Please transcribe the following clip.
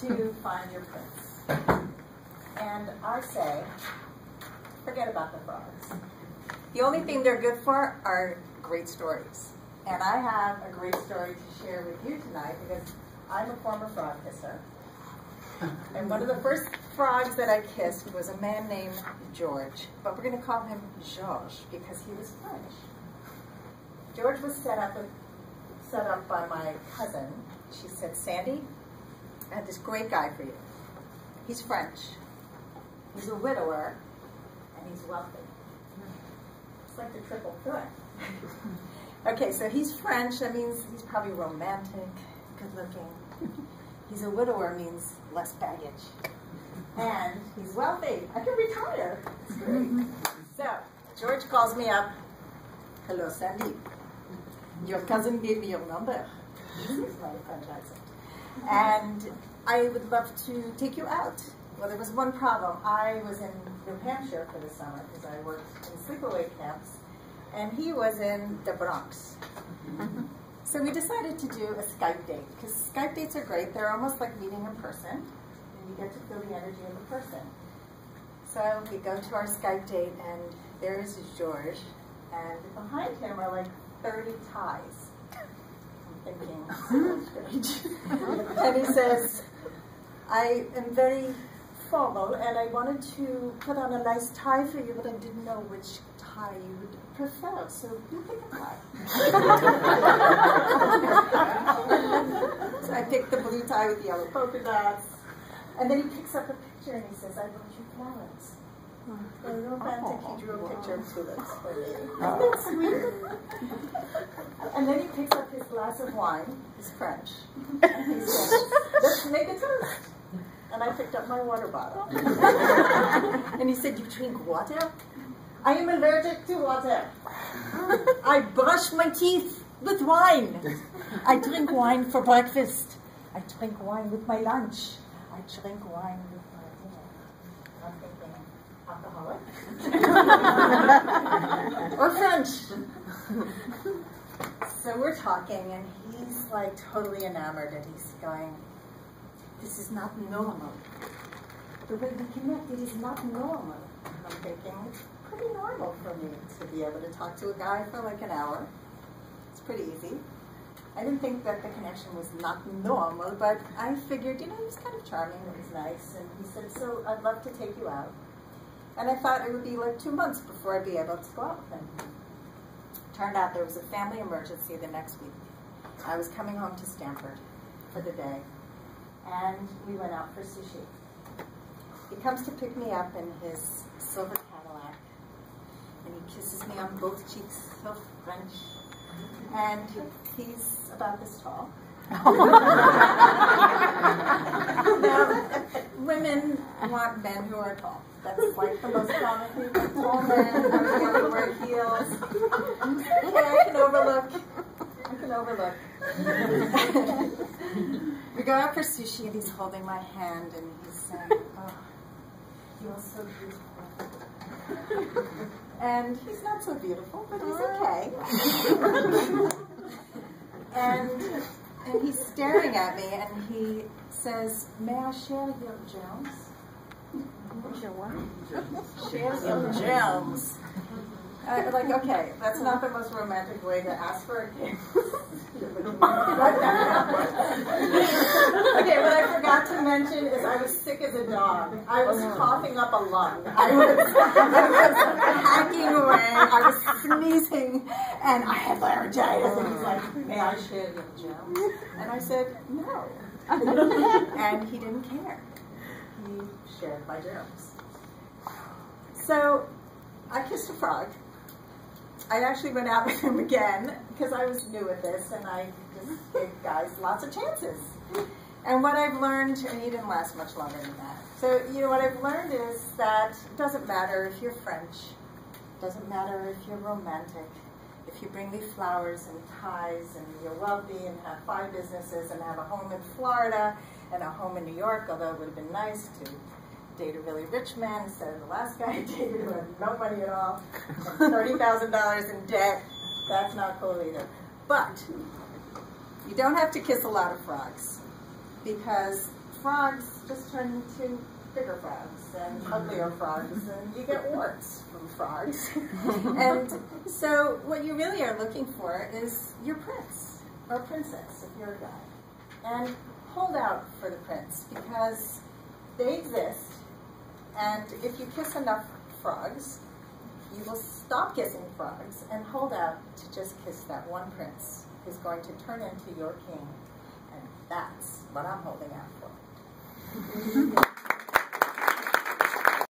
to find your prince. And I say, forget about the frogs. The only thing they're good for are great stories. And I have a great story to share with you tonight because I'm a former frog kisser. And one of the first frogs that I kissed was a man named George. But we're going to call him Georges because he was French. George was set up by my cousin. She said, Sandy, I have this great guy for you. He's French. He's a widower, and he's wealthy. It's like the triple threat. Okay, so he's French. That means he's probably romantic, good looking. He's a widower means less baggage. And he's wealthy. I can retire. It's great. So George calls me up. Hello, Sandy. Your cousin gave me your number. This is my French accent. And I would love to take you out. Well, there was one problem. I was in New Hampshire for the summer because I worked in sleepaway camps, and he was in the Bronx. So we decided to do a Skype date because Skype dates are great. They're almost like meeting in person, and you get to feel the energy of the person. So we go to our Skype date, and there's George, and behind him are like 30 ties. I'm thinking, strange. And he says, I am very formal, and I wanted to put on a nice tie for you, but I didn't know which tie you would prefer, so you pick a tie. So I picked the blue tie with the yellow polka dots, and then he picks up a picture and he says, I wrote you flowers. They're romantic. He drew a picture of tulips for me. Isn't that sweet? And then he picks up his glass of wine. He's French. And he says, let's make a toast. And I picked up my water bottle. And he said, you drink water? I am allergic to water. I brush my teeth with wine. I drink wine for breakfast. I drink wine with my lunch. I drink wine with my dinner. I'm thinking, alcoholic? Or French? So we're talking, and he's like totally enamored, and he's going, this is not normal. The way we connect, it is not normal. And I'm thinking, it's pretty normal for me to be able to talk to a guy for like an hour. It's pretty easy. I didn't think that the connection was not normal, but I figured, you know, he was kind of charming, it was nice. And he said, so I'd love to take you out. And I thought it would be like 2 months before I'd be able to go out with him. Turned out there was a family emergency the next week. I was coming home to Stanford for the day. And we went out for sushi. He comes to pick me up in his silver Cadillac, and he kisses me on both cheeks, so French. And he's about this tall. Now, women want men who are tall. That's like the most common thing. Tall men who wear heels. Yeah, I can overlook. We go out for sushi, and he's holding my hand, and he's saying, oh, you are so beautiful. And he's not so beautiful, but he's okay. and he's staring at me, and he says, may I share your gems? Share what? Share your gems. Like, okay, that's not the most romantic way to ask for a gift. Okay, what I forgot to mention is I was sick as a dog. I was coughing up a lung. I was hacking away. I was sneezing, and I had laryngitis. And he's like, may I share your gems? And I said, no. And he didn't care. He shared my gems. So I kissed a frog. I actually went out with him again because I was new at this, and I just gave guys lots of chances. And what I've learned, and he didn't last much longer than that. So, you know, what I've learned is that it doesn't matter if you're French, it doesn't matter if you're romantic, if you bring me flowers and ties and you're wealthy and have 5 businesses and have a home in Florida and a home in New York, although it would have been nice to date a really rich man instead of the last guy I dated who had no money at all, and $30,000 in debt. That's not cool either. But you don't have to kiss a lot of frogs, because frogs just turn into bigger frogs and uglier frogs, and you get warts from frogs. And so what you really are looking for is your prince or princess if you're a guy. And hold out for the prince because they exist, and if you kiss enough frogs, you will stop kissing frogs and hold out to just kiss that one prince who's going to turn into your king. And that's what I'm holding out for.